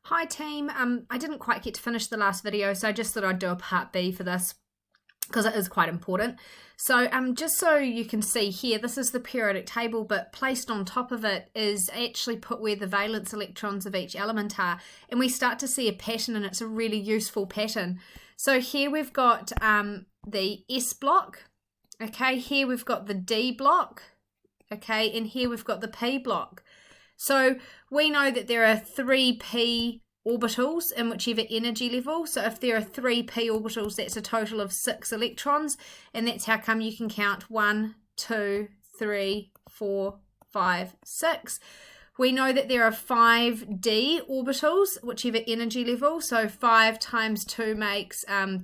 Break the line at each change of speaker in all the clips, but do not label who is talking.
Hi team, I didn't quite get to finish the last video, so I just thought I'd do a part B for this because it is quite important. So just so you can see here, this is the periodic table, but placed on top of it is actually put where the valence electrons of each element are, and we start to see a pattern, and it's a really useful pattern. So here we've got the S block, okay, here we've got the D block, okay, and here we've got the P block. So we know that there are 3p orbitals in whichever energy level. So if there are 3p orbitals, that's a total of 6 electrons. And that's how come you can count 1, 2, 3, 4, 5, 6. We know that there are 5d orbitals, whichever energy level. So 5 times 2 makes, that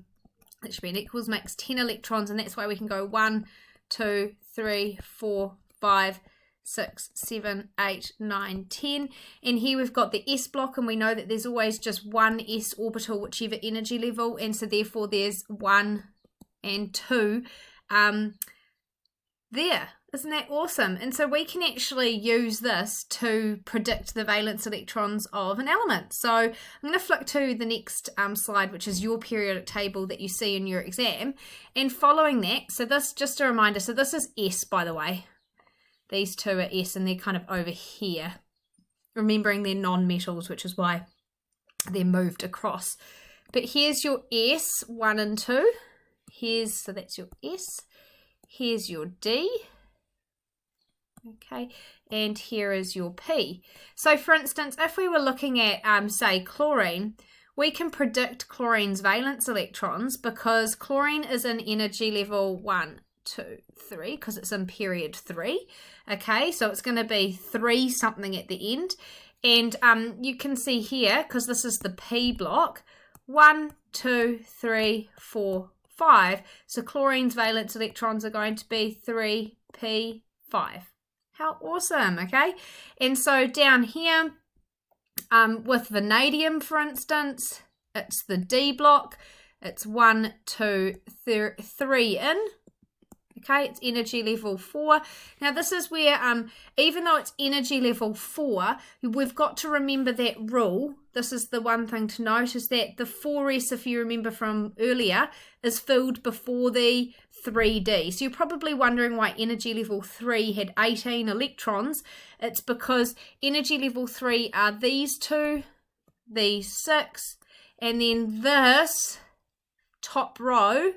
should be an equals, makes 10 electrons. And that's why we can go 1, 2, 3, 4, 5, 6, 7, 8, 9, 10. And here we've got the S block, and we know that there's always just one S orbital, whichever energy level, and so therefore there's 1 and 2 there. Isn't that awesome? And so we can actually use this to predict the valence electrons of an element. So I'm going to flick to the next slide, which is your periodic table that you see in your exam. And following that, so this, just a reminder, so this is S, by the way. These two are S, and they're kind of over here. Remembering they're non-metals, which is why they're moved across. But here's your S, 1 and 2. So that's your S. Here's your D. Okay, and here is your P. So for instance, if we were looking at, say, chlorine, we can predict chlorine's valence electrons because chlorine is in energy level 1, 2, 3, because it's in period 3. Okay, so it's going to be 3 something at the end. And you can see here, because this is the P block, 1, 2, 3, 4, 5. So chlorine's valence electrons are going to be 3p5. How awesome, okay? And so down here, with vanadium, for instance, it's the D block. It's 1, 2, 3 in. Okay, it's energy level 4. Now this is where, even though it's energy level 4, we've got to remember that rule. This is the one thing to note, is that the 4s, if you remember from earlier, is filled before the 3d. So you're probably wondering why energy level 3 had 18 electrons. It's because energy level 3 are these two, these 6, and then this top row,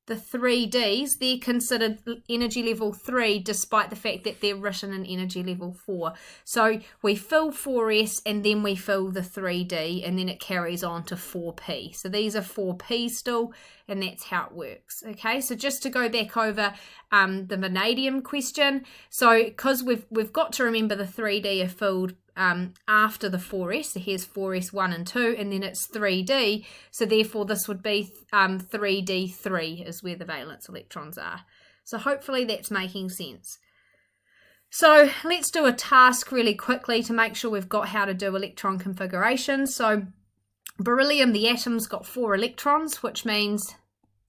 the 3Ds, they're considered energy level 3 despite the fact that they're written in energy level 4. So we fill 4s and then we fill the 3D, and then it carries on to 4p. So these are 4p still, and that's how it works. Okay, so just to go back over the vanadium question, so because we've got to remember the 3D are filled after the 4s, so here's 4s 1 and 2, and then it's 3d, so therefore this would be 3d3 is where the valence electrons are. So hopefully that's making sense. So let's do a task really quickly to make sure we've got how to do electron configuration. So beryllium, the atom's got 4 electrons, which means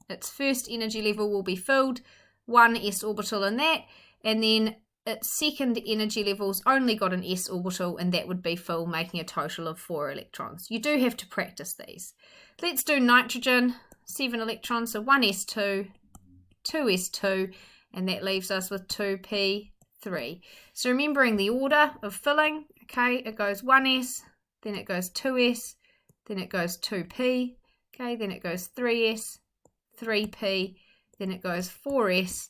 its first energy level will be filled, 1 s orbital in that, and then its second energy level's only got an s orbital, and that would be full, making a total of 4 electrons. You do have to practice these. Let's do nitrogen, 7 electrons, so 1s2, 2s2, and that leaves us with 2p3. So remembering the order of filling, okay, it goes 1s, then it goes 2s, then it goes 2p, okay, then it goes 3s, 3p, then it goes 4s,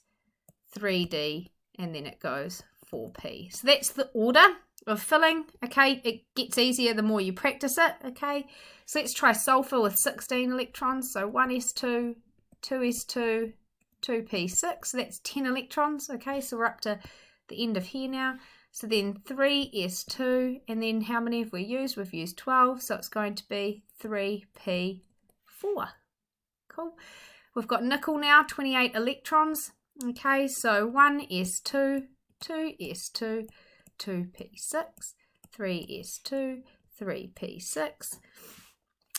3d, and then it goes 4p. So that's the order of filling, okay? It gets easier the more you practice it, okay? So let's try sulfur with 16 electrons. So 1s2, 2s2, 2p6. So that's 10 electrons, okay? So we're up to the end of here now. So then 3s2, and then how many have we used? We've used 12, so it's going to be 3p4. Cool. We've got nickel now, 28 electrons. Okay, so 1s2, 2s2, 2p6, 3s2, 3p6.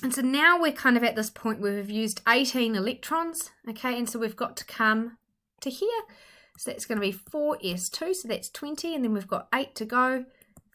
And so now we're kind of at this point where we've used 18 electrons, okay, and so we've got to come to here. So that's going to be 4s2, so that's 20, and then we've got 8 to go,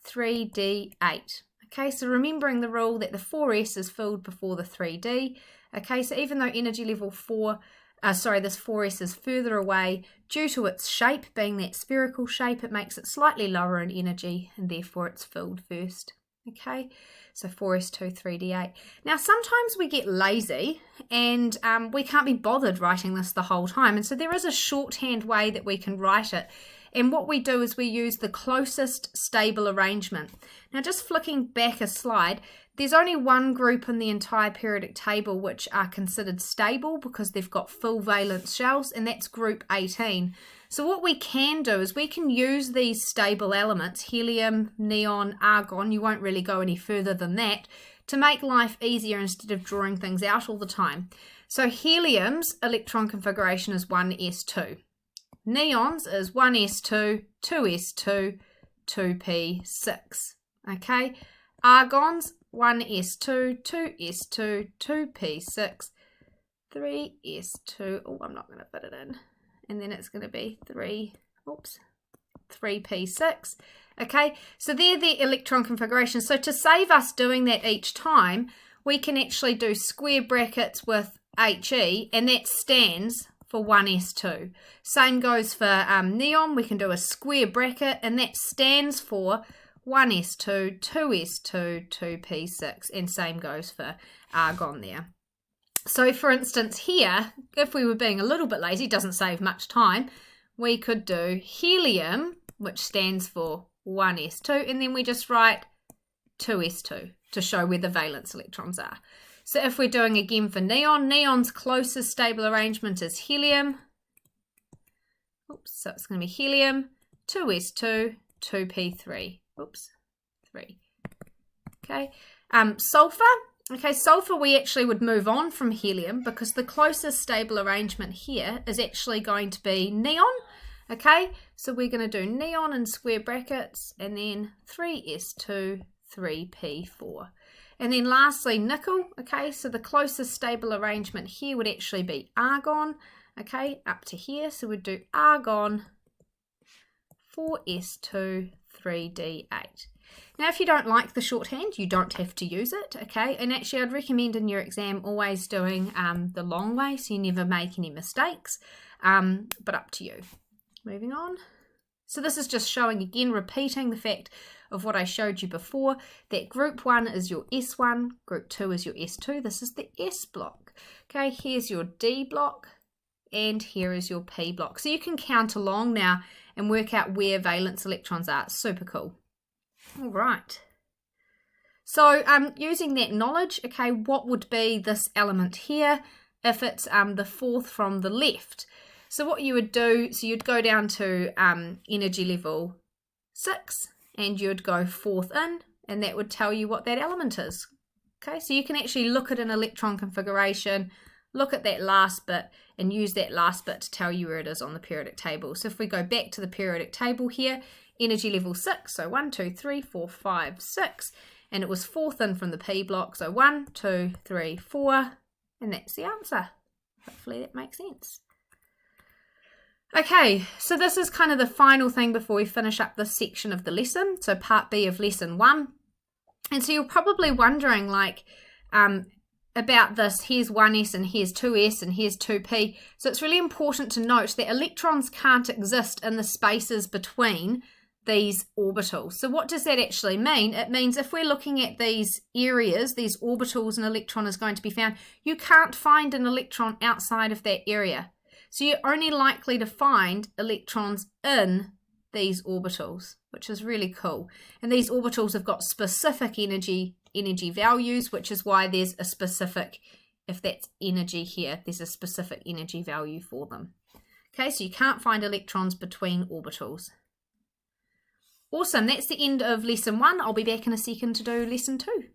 3d8. Okay, so remembering the rule that the 4s is filled before the 3d. Okay, so even though energy level 4, this 4s is further away, due to its shape being that spherical shape, it makes it slightly lower in energy, and therefore it's filled first. Okay, so 4s2, 3d8. Now sometimes we get lazy and we can't be bothered writing this the whole time, and so there is a shorthand way that we can write it. And what we do is we use the closest stable arrangement. Now just flicking back a slide, there's only one group in the entire periodic table which are considered stable because they've got full valence shells, and that's group 18. So what we can do is we can use these stable elements, helium, neon, argon, you won't really go any further than that, to make life easier instead of drawing things out all the time. So helium's electron configuration is 1s2. Neon's is 1s2, 2s2, 2p6. Okay, argon's 1s2, 2s2, 2p6, 3s2. Oh, I'm not going to fit it in. And then it's going to be 3p6. Okay, so they're the electron configurations. So to save us doing that each time, we can actually do square brackets with HE, and that stands for 1s2. Same goes for neon. We can do a square bracket, and that stands for 1s2, 2s2, 2p6, and same goes for argon there. So for instance here, if we were being a little bit lazy, doesn't save much time, we could do helium, which stands for 1s2, and then we just write 2s2 to show where the valence electrons are. So if we're doing again for neon, neon's closest stable arrangement is helium. Oops, so it's going to be helium, 2s2, 2p3. Oops, 3. Okay, sulfur. Okay, sulfur we actually would move on from helium because the closest stable arrangement here is actually going to be neon. Okay, so we're going to do neon in square brackets and then 3s2, 3p4. And then lastly, nickel. Okay, so the closest stable arrangement here would actually be argon. Okay, up to here. So we'd do argon, 4s2, 3d8. Now, if you don't like the shorthand, you don't have to use it. Okay, and actually I'd recommend in your exam always doing the long way so you never make any mistakes, but up to you. Moving on. So this is just showing again, repeating the fact of what I showed you before, that group 1 is your S1, group 2 is your S2. This is the S block. Okay, here's your D block, and here is your P block. So you can count along now and work out where valence electrons are. Super cool. All right. So using that knowledge, okay, what would be this element here if it's the fourth from the left? So what you would do, so you'd go down to energy level 6, and you'd go fourth in, and that would tell you what that element is. Okay, so you can actually look at an electron configuration, look at that last bit, and use that last bit to tell you where it is on the periodic table. So if we go back to the periodic table here, energy level 6, so 1, 2, 3, 4, 5, 6, and it was fourth in from the P block, so 1, 2, 3, 4, and that's the answer. Hopefully that makes sense. Okay, so this is kind of the final thing before we finish up this section of the lesson, so part B of lesson 1. And so you're probably wondering, like, about this, here's 1s and here's 2s and here's 2p. So it's really important to note that electrons can't exist in the spaces between these orbitals. So what does that actually mean? It means if we're looking at these areas, these orbitals, an electron is going to be found, you can't find an electron outside of that area. So you're only likely to find electrons in these orbitals, which is really cool. And these orbitals have got specific energy values, which is why there's a specific, if that's energy here, there's a specific energy value for them. Okay, so you can't find electrons between orbitals. Awesome, that's the end of lesson 1. I'll be back in a second to do lesson 2.